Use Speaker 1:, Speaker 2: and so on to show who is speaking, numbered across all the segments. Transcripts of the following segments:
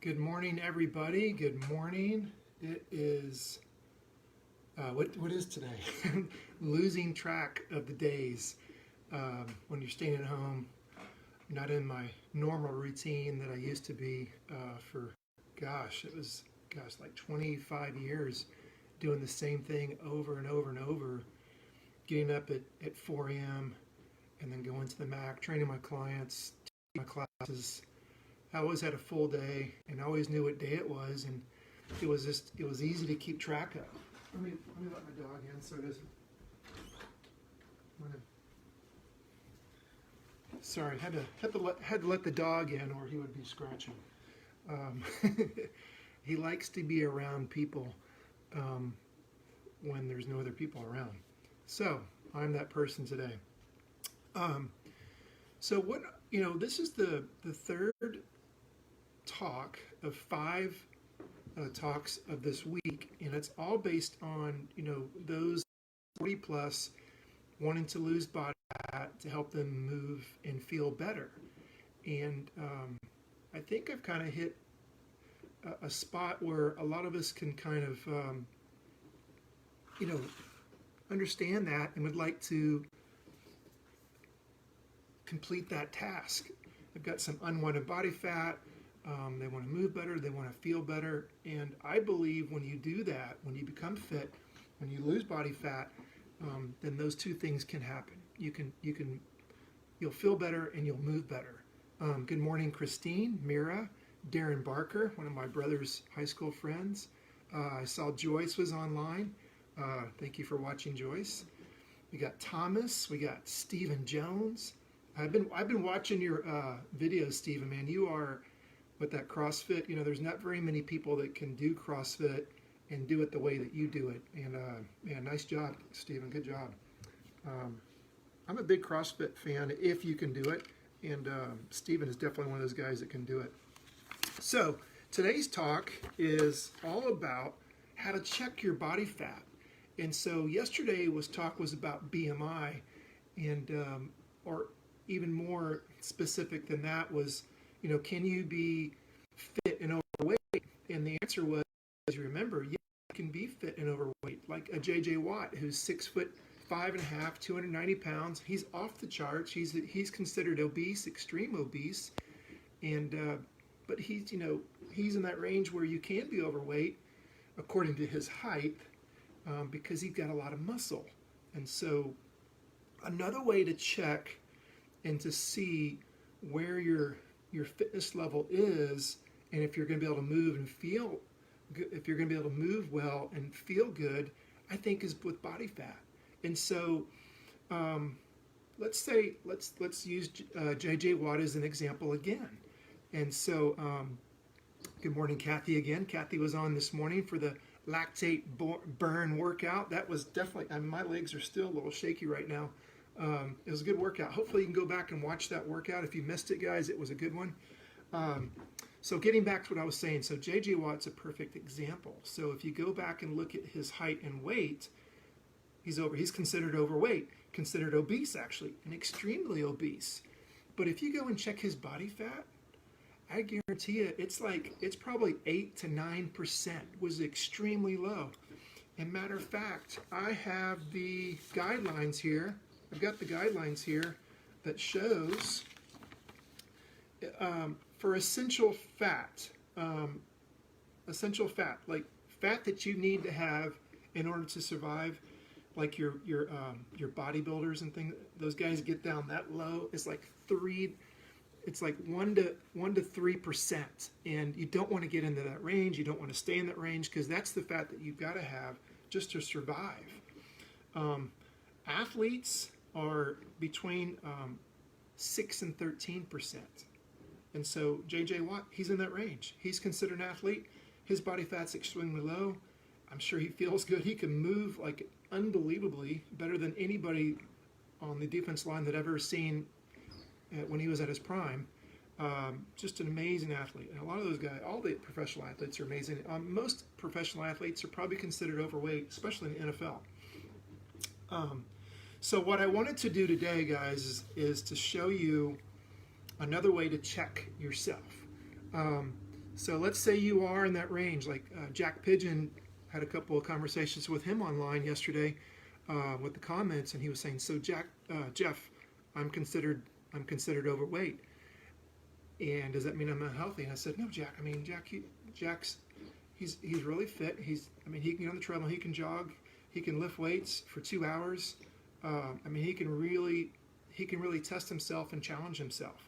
Speaker 1: Good morning, everybody. Good morning. It is what is today? Losing track of the days when you're staying at home, not in my normal routine that I used to be for it was like 25 years doing the same thing over and over and over, getting up at 4 a.m. and then going to the Mac, training my clients, teaching my classes. I always had a full day and I always knew what day it was, and it was easy to keep track of. Let me let my dog in so it doesn't. Sorry, had to let the dog in or he would be scratching. He likes to be around people when there's no other people around. So I'm that person today. So what this is the third talk of 5 talks of this week, and it's all based on those 40 plus wanting to lose body fat to help them move and feel better. And I think I've kind of hit a spot where a lot of us can kind of understand that and would like to complete that task. They've got some unwanted body fat. They want to move better. They want to feel better. And I believe when you do that, when you become fit, when you lose body fat, then those two things can happen. You'll feel better and you'll move better. Good morning, Christine, Mira, Darren Barker, one of my brother's high school friends. I saw Joyce was online. Thank you for watching, Joyce. We got Thomas. We got Stephen Jones. I've been watching your videos, Stephen. Man, you are with that CrossFit. There's not very many people that can do CrossFit and do it the way that you do it. And man, nice job, Stephen. Good job. I'm a big CrossFit fan if you can do it, and Stephen is definitely one of those guys that can do it. So today's talk is all about how to check your body fat. And so yesterday was about BMI, and or even more specific than that was, can you be fit and overweight? And the answer was, as you remember, yeah, you can be fit and overweight. Like a JJ Watt, who's 6'5", 290 pounds. He's off the charts. He's considered obese, extreme obese, and but he's in that range where you can be overweight according to his height, because he's got a lot of muscle. And so another way to check and to see where your fitness level is, and if you're going to be able to move and feel good, if you're going to be able to move well and feel good, I think is with body fat. And so let's use JJ Watt as an example again. And so good morning, Kathy, again. Kathy was on this morning for the lactate burn workout. That was definitely, my legs are still a little shaky right now. It was a good workout. Hopefully you can go back and watch that workout. If you missed it, guys, it was a good one. So getting back to what I was saying, so JJ Watt's a perfect example. So if you go back and look at his height and weight, he's considered overweight, considered obese actually, and extremely obese. But if you go and check his body fat, I guarantee you it's probably 8 to 9%, was extremely low. And matter of fact, I have the guidelines here. I've got the guidelines here that shows for essential fat, like fat that you need to have in order to survive, like your bodybuilders and things. Those guys get down that low. It's like 1 to 3%, and you don't want to get into that range. You don't want to stay in that range, because that's the fat that you've got to have just to survive. Athletes are between 6 and 13%. And so JJ Watt, he's in that range. He's considered an athlete. His body fat's extremely low. I'm sure he feels good. He can move like unbelievably better than anybody on the defense line that I've ever seen when he was at his prime. Just an amazing athlete. And a lot of those guys, all the professional athletes are amazing. Most professional athletes are probably considered overweight, especially in the NFL. So what I wanted to do today, guys, is to show you another way to check yourself. So let's say you are in that range. Like Jack Pigeon had a couple of conversations with him online yesterday with the comments, and he was saying, "So Jeff, I'm considered overweight, and does that mean I'm unhealthy?" And I said, "No, Jack. I mean, Jack's he's really fit. He can get on the treadmill, he can jog, he can lift weights for 2 hours. He can really test himself and challenge himself."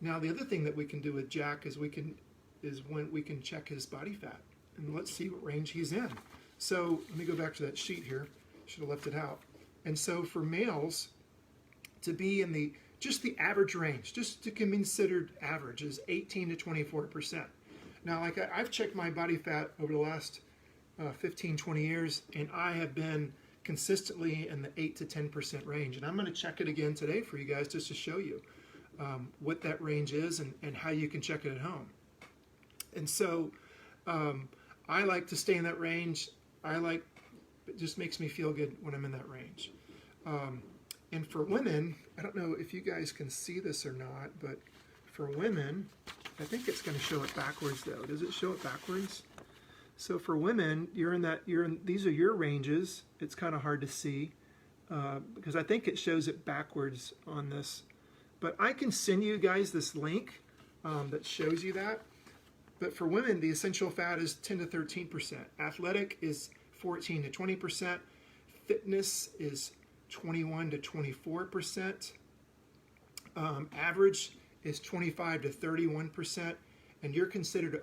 Speaker 1: Now, the other thing that we can do with Jack is when we can check his body fat, and let's see what range he's in. So let me go back to that sheet here. Should have left it out. And so for males, to be in just the average range, just to be considered average, is 18 to 24%. Now, like I've checked my body fat over the last 15, 20 years, and I have been consistently in the 8 to 10% range. And I'm going to check it again today for you guys just to show you what that range is and how you can check it at home. And so I like to stay in that range. It just makes me feel good when I'm in that range. And for women, I don't know if you guys can see this or not, but for women, I think it's going to show it backwards though. Does it show it backwards? So for women, these are your ranges. It's kind of hard to see because I think it shows it backwards on this. But I can send you guys this link that shows you that. But for women, the essential fat is 10 to 13%. Athletic is 14 to 20%. Fitness is 21 to 24%. Average is 25 to 31%. And you're considered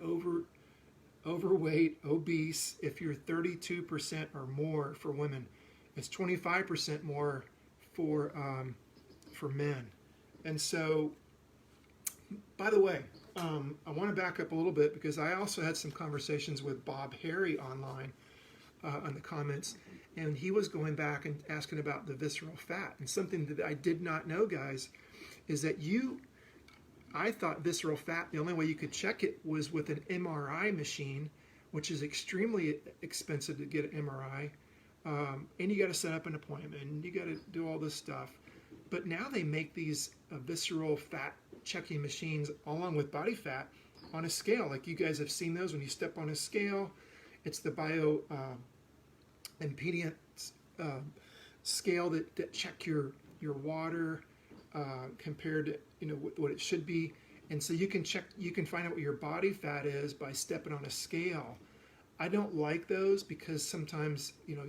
Speaker 1: overweight, obese, if you're 32% or more for women. It's 25% more for men. And so, by the way, I want to back up a little bit because I also had some conversations with Bob Harry online on the comments, and he was going back and asking about the visceral fat. And something that I did not know, guys, is that I thought visceral fat, the only way you could check it was with an MRI machine, which is extremely expensive to get an MRI. And you got to set up an appointment, and you got to do all this stuff. But now they make these visceral fat checking machines along with body fat on a scale. Like you guys have seen those when you step on a scale. It's the bio impedance scale that check your water compared to what it should be. And so you can find out what your body fat is by stepping on a scale. I don't like those because sometimes your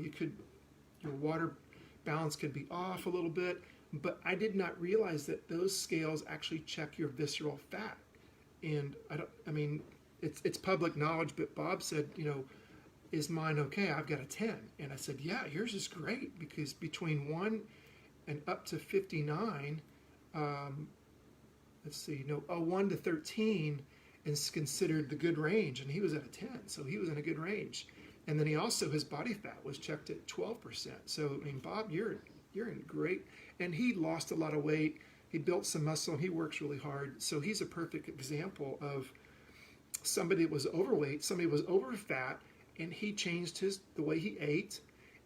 Speaker 1: water balance could be off a little bit. But I did not realize that those scales actually check your visceral fat. And it's public knowledge, but Bob said, is mine okay? I've got a 10. And I said, yeah, yours is great because between 1 and up to 59, 1 to 13 is considered the good range. And he was at a 10, so he was in a good range. And then his body fat was checked at 12%. So, Bob, you're in great. And he lost a lot of weight. He built some muscle. He works really hard. So he's a perfect example of somebody that was overweight, somebody was over fat, and he changed the way he ate,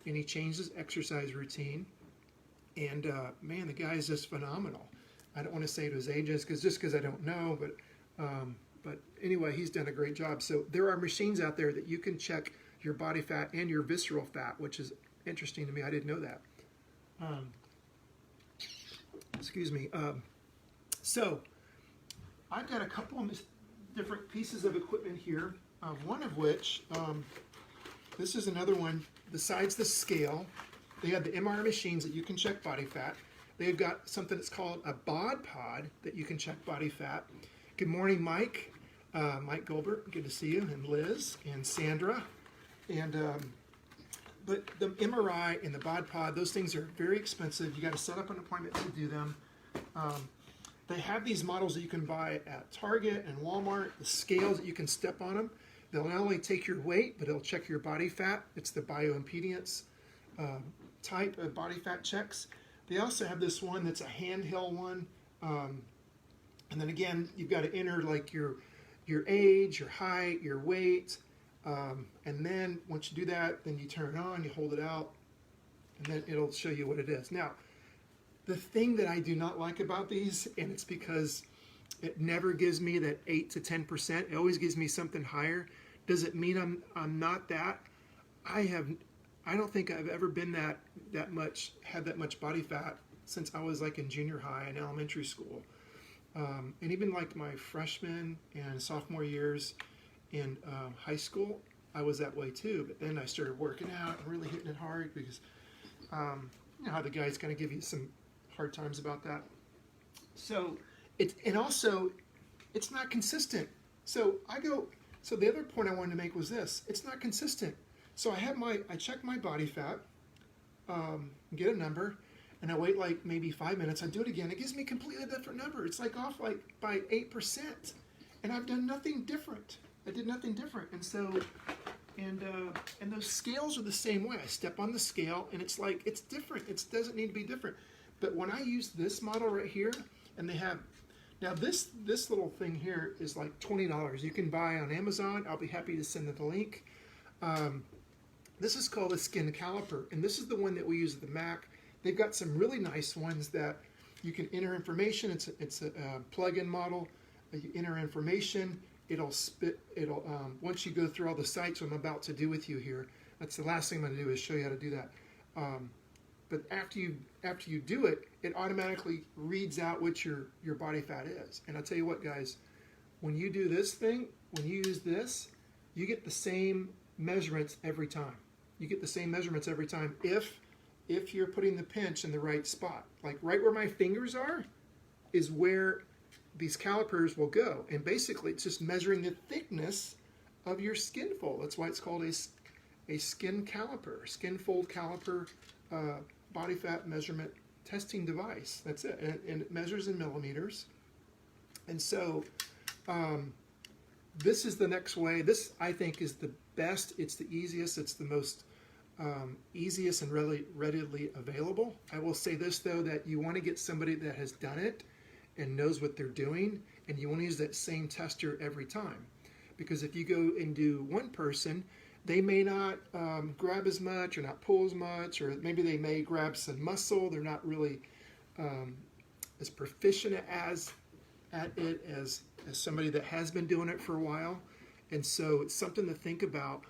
Speaker 1: and he changed his exercise routine. And the guy is just phenomenal. I don't want to say to his age because I don't know, but anyway, he's done a great job. So there are machines out there that you can check your body fat and your visceral fat, which is interesting to me. I didn't know that. Excuse me. So I've got a couple of different pieces of equipment here, one of which, this is another one, besides the scale, they have the MR machines that you can check body fat. They've got something that's called a bod pod that you can check body fat. Good morning, Mike. Mike Goldberg, good to see you, and Liz, and Sandra. And but the MRI and the bod pod, those things are very expensive. You got to set up an appointment to do them. They have these models that you can buy at Target and Walmart, the scales that you can step on them. They'll not only take your weight, but it'll check your body fat. It's the bioimpedance type of body fat checks. They also have this one that's a handheld one. And then again, you've got to enter like your age, your height, your weight. And then once you do that, then you turn it on, you hold it out, and then it'll show you what it is. Now, the thing that I do not like about these, and it's because It never gives me that 8 to 10%. It always gives me something higher. Does it mean I'm not that? I don't think I've ever been that much, had that much body fat since I was like in junior high and elementary school. And even like my freshman and sophomore years in high school, I was that way too. But then I started working out and really hitting it hard because you know how the guys kind of give you some hard times about that. So and also it's not consistent. So the other point I wanted to make was this: it's not consistent. So I check my body fat, get a number, and I wait like maybe 5 minutes. I do it again. It gives me a completely different number. It's like off like by 8%, and I've done nothing different. I did nothing different, and so and those scales are the same way. I step on the scale, and it's like it's different. It doesn't need to be different. But when I use this model right here, and they have now this little thing here is like $20. You can buy on Amazon. I'll be happy to send the link. This is called a skin caliper, and this is the one that we use at the Mac. They've got some really nice ones that you can enter information. It's a plug-in model. You enter information. It'll once you go through all the sites I'm about to do with you here. That's the last thing I'm going to do is show you how to do that. But after you do it, it automatically reads out what your body fat is. And I'll tell you what, guys, when you do this thing, when you use this, you get the same measurements every time. You get the same measurements every time if you're putting the pinch in the right spot. Like right where my fingers are is where these calipers will go. And basically it's just measuring the thickness of your skin fold. That's why it's called a skin caliper, skin fold caliper body fat measurement testing device. That's it. And it measures in millimeters. And so this is the next way. This, I think, is the best. It's the easiest. It's the most easiest and readily available. I will say this, though, that you want to get somebody that has done it and knows what they're doing, and you want to use that same tester every time. Because if you go and do one person, they may not grab as much or not pull as much, or maybe they may grab some muscle. They're not really as proficient at it as somebody that has been doing it for a while. And so it's something to think about,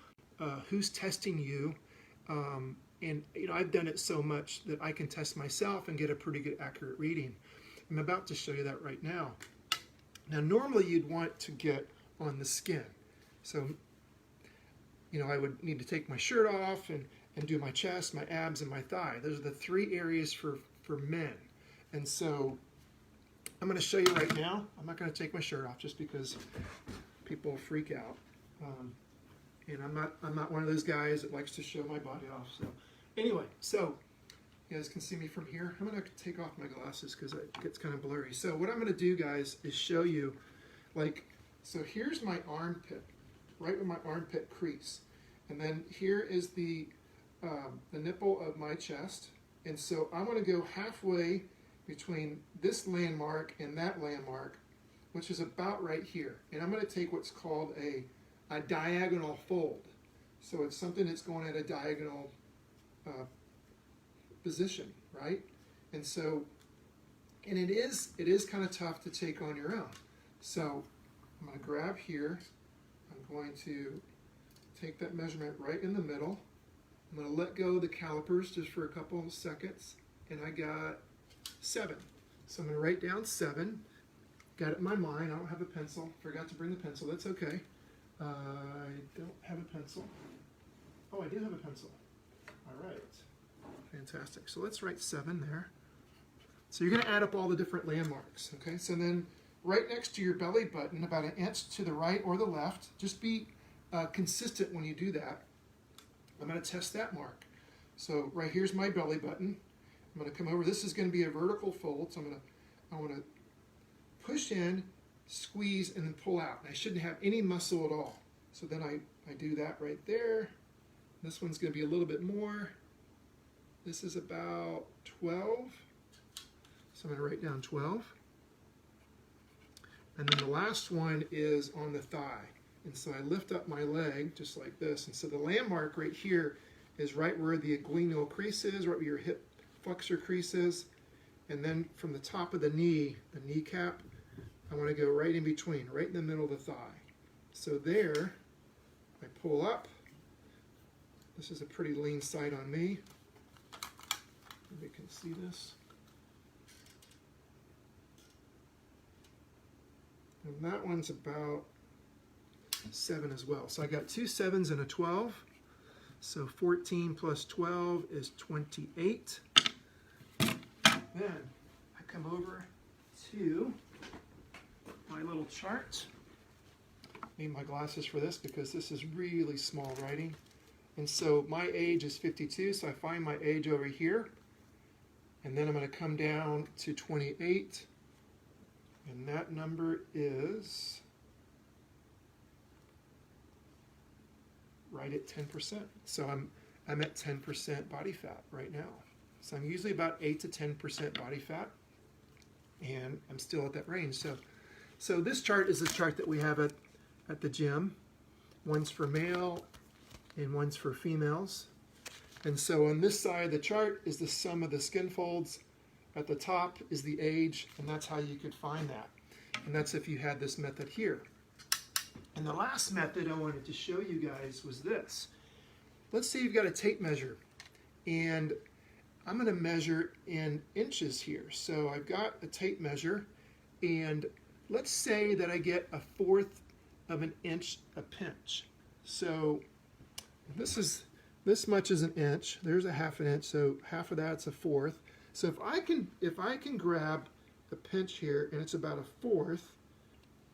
Speaker 1: who's testing you. And you know, I've done it so much that I can test myself and get a pretty good accurate reading. I'm about to show you that right now. Now normally you'd want to get on the skin. So, you know, I would need to take my shirt off and do my chest, my abs, and my thigh. Those are the 3 areas for men. And so I'm going to show you right now. I'm not going to take my shirt off just because people freak out. And I'm not one of those guys that likes to show my body off. So anyway, so you guys can see me from here. I'm going to take off my glasses because it gets kind of blurry. So what I'm going to do, guys, is show you, like, so here's my armpit, right where my armpit crease. And then here is the nipple of my chest. And so I'm going to go halfway between this landmark and that landmark, which is about right here. And I'm going to take what's called a diagonal fold. So it's something that's going at a diagonal position, right? And so, and it is kind of tough to take on your own. So I'm going to grab here. I'm going to take that measurement right in the middle. I'm going to let go of the calipers just for a couple of seconds, and I got 7. So I'm going to write down 7. Got it in my mind. I don't have a pencil. Forgot to bring the pencil. That's okay. I don't have a pencil. Oh, I do have a pencil. All right. Fantastic. So let's write 7 there. So you're going to add up all the different landmarks. Okay. So then right next to your belly button, about 1 inch to the right or the left, just be consistent when you do that. I'm going to test that mark. So right here's my belly button. I'm going to come over. This is going to be a vertical fold. So I want to push in, squeeze, and then pull out. And I shouldn't have any muscle at all. So then I do that right there. This one's going to be a little bit more. This is about 12. So I'm going to write down 12. And then the last one is on the thigh. And so I lift up my leg just like this. And so the landmark right here is right where the inguinal crease is, right where your hip flexor crease is. And then from the top of the knee, the kneecap, I want to go right in between, right in the middle of the thigh. So there, I pull up. This is a pretty lean side on me. Maybe you can see this. And that one's about 7 as well. So I got 2 7s and a 12. So 14 plus 12 is 28. Then I come over to my little chart. Need my glasses for this because this is really small writing. And so my age is 52, so I find my age over here. And then I'm going to come down to 28. And that number is right at 10%. So I'm at 10% body fat right now. So I'm usually about 8 to 10% body fat. And I'm still at that range. So this chart is the chart that we have at the gym. One's for male and one's for females. And so on this side of the chart is the sum of the skin folds. At the top is the age, and that's how you could find that. And that's if you had this method here. And the last method I wanted to show you guys was this. Let's say you've got a tape measure, and I'm going to measure in inches here. So I've got a tape measure, and let's say that I get 1/4 of an inch a pinch. So this much is an inch. There's a 1/2 an inch, so half of that's 1/4. So if I can grab a pinch here, and it's about 1/4,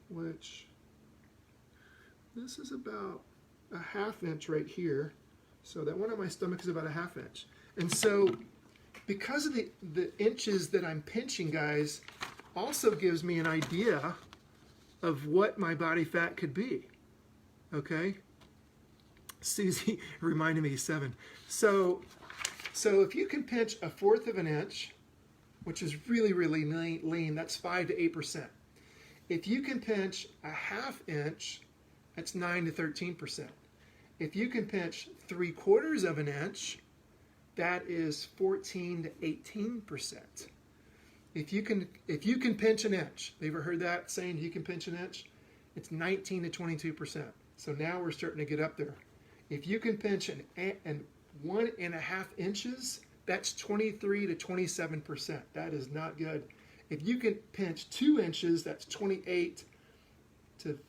Speaker 1: which this is about a 1/2 inch right here. So that one on my stomach is about a 1/2 inch. And so because of the inches that I'm pinching, guys, also gives me an idea of what my body fat could be. Okay? Susie reminded me 7. So if you can pinch 1/4 of an inch, which is really, really lean, that's 5 to 8%. If you can pinch a 1/2 inch, that's 9 to 13%. If you can pinch 3/4 of an inch, that is 14 to 18%. If you can pinch an inch, have you ever heard that saying, you can pinch an inch? It's 19 to 22%. So now we're starting to get up there. If you can pinch an 1.5 inches, that's 23 to 27%. That is not good. If you can pinch 2 inches, that's 28 to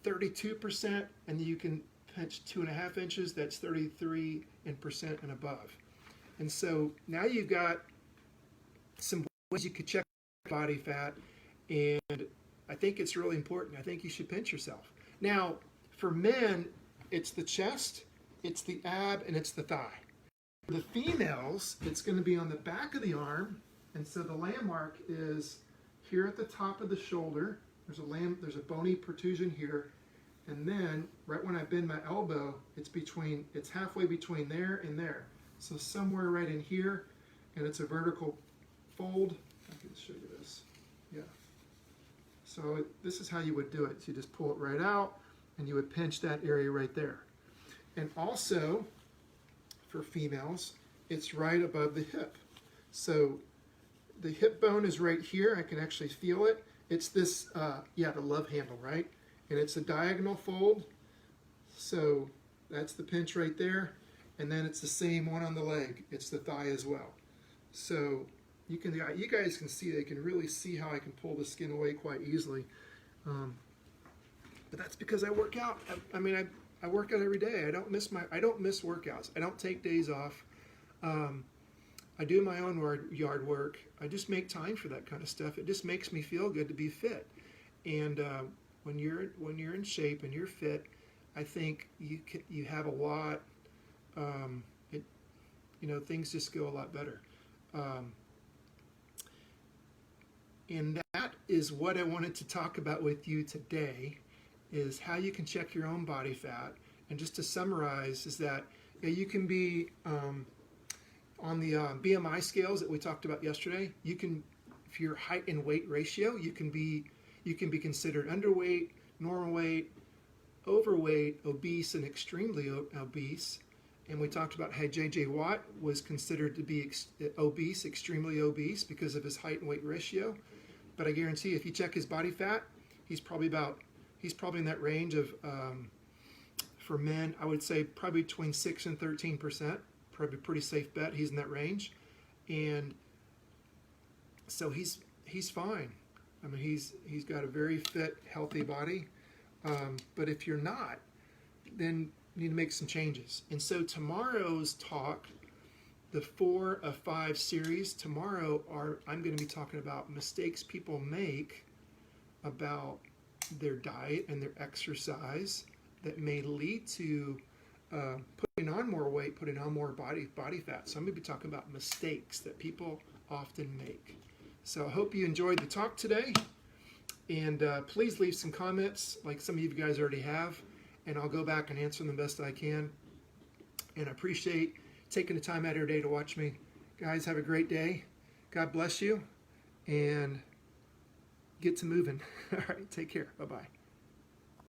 Speaker 1: 32%, and you can pinch 2.5 inches, that's 33% and above. And so now you've got some ways you could check body fat, and I think it's really important. I think you should pinch yourself. Now, for men, it's the chest, it's the ab, and it's the thigh. For the females, it's going to be on the back of the arm, and so the landmark is here at the top of the shoulder. There's a bony protrusion here, and then right when I bend my elbow, it's halfway between there and there. So somewhere right in here, and it's a vertical fold. I can show you this. Yeah. So this is how you would do it. So you just pull it right out, and you would pinch that area right there. And also, for females, it's right above the hip. So the hip bone is right here. I can actually feel it. It's this, the love handle, right? And it's a diagonal fold. So that's the pinch right there. And then it's the same one on the leg. It's the thigh as well. So you guys can see, they can really see how I can pull the skin away quite easily. But that's because I work out. I work out every day. I don't miss workouts. I don't take days off. I do my own yard work. I just make time for that kind of stuff. It just makes me feel good to be fit. And when you're in shape and you're fit, I think you have a lot. Things just go a lot better. And that is what I wanted to talk about with you today, is how you can check your own body fat. And just to summarize, is that you can be on the BMI scales that we talked about yesterday. You can, for your height and weight ratio, you can be considered underweight, normal weight, overweight, obese, and extremely obese. And we talked about how J.J. Watt was considered to be obese, extremely obese, because of his height and weight ratio. But I guarantee if you check his body fat, He's probably in that range of, for men, I would say probably between 6 and 13%. Probably a pretty safe bet. He's in that range. And so he's fine. I mean, he's got a very fit, healthy body. But if you're not, then you need to make some changes. And so tomorrow's talk, the 4 of 5 series, tomorrow I'm going to be talking about mistakes people make about their diet and their exercise that may lead to putting on more weight, putting on more body fat. So I'm going to be talking about mistakes that people often make. So I hope you enjoyed the talk today. And please leave some comments like some of you guys already have. And I'll go back and answer them the best I can. And I appreciate taking the time out of your day to watch me. Guys, have a great day. God bless you. And get to moving. All right, take care. Bye-bye.